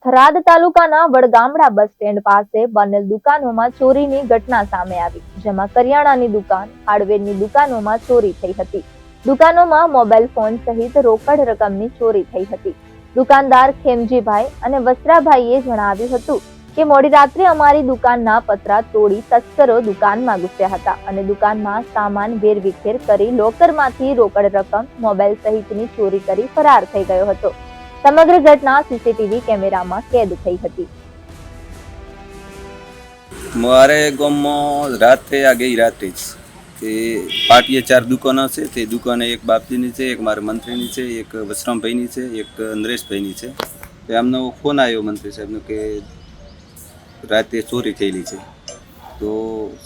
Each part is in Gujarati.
થરાદ તાલુકાના વડગામડા બસ સ્ટેન્ડ પાસે બનેલ દુકાનોમાં ચોરીની ઘટના સામે આવી, જેમાં કરિયાણાની દુકાન, હાર્ડવેરની દુકાનોમાં ચોરી થઈ હતી. દુકાનોમાં મોબાઈલ ફોન સહિત રોકડ રકમની ચોરી થઈ હતી. દુકાનદાર ખેમજીભાઈ અને વસ્ત્રાભાઈએ જણાવ્યું હતું કે મોડી રાત્રે અમારી દુકાનના પતરા તોડી તસ્કરો દુકાનમાં ઘૂસ્યા હતા અને દુકાનમાં સામાન વેરવિખેર કરી લોકરમાંથી રોકડ રકમ, મોબાઈલ સહિતની ચોરી કરી ફરાર થઈ ગયો હતો. સમગ્ર ઘટના સીસીટીવી કેમેરામાં કેદ થઈ હતી. મારે ગામમાં રાત થઈ આ ગઈ રાતે જ તે પાટીએ 4 દુકાનો છે. તે દુકાને એક બાપજીની છે, એક મારા મંત્રીની છે, એક વસરામભાઈની છે, એક નરેશભાઈની છે. તો એમનો ફોન આવ્યો મંત્રી સાહેબનો કે રાતે ચોરી થયેલી છે. તો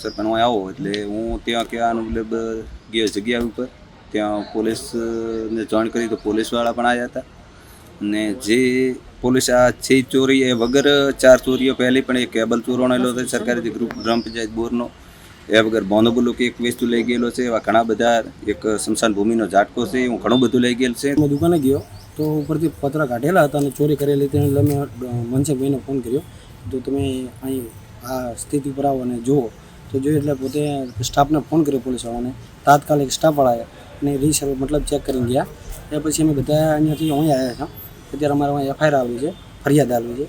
સરપંચ હું આવો એટલે હું ત્યાં કહેવાનું મતલબ ગયો જગ્યા ઉપર. ત્યાં પોલીસને જાણ કરી તો પોલીસવાળા પણ આવ્યા હતા. ને જે પોલીસ આ છે ચોરી એ વગર 4 ચોરીઓ પહેલી પણ એક કેબલ ચોરાણેલો છે સરકારી ગ્રુપ ગ્રામ પંચાયત બોરનો. એ વગર બોનોબુલો કે એક વસ્તુ લઈ ગયેલો છે. એવા ઘણા બધા, એક સ્મશાન ભૂમિનો ઝાટકો છે, હું ઘણું બધું લઈ ગયેલ છે. હું દુકાને ગયો તો ઉપરથી પતરા કાઢેલા હતા અને ચોરી કરેલી તેને મેં મનસુખભાઈને ફોન કર્યો તો તમે અહીં આ સ્થિતિ પર આવો અને જુઓ. તો જોયું એટલે પોતે સ્ટાફને ફોન કર્યો પોલીસવાળાને. તાત્કાલિક સ્ટાફવાળા અને રીસર્વ મતલબ ચેક કરીને ગયા. એ પછી અમે બધા અહીંયાથી અહીં આવ્યા હતા. અત્યારે અમારે અહીં FIR આવેલી છે, ફરિયાદ આવેલી છે.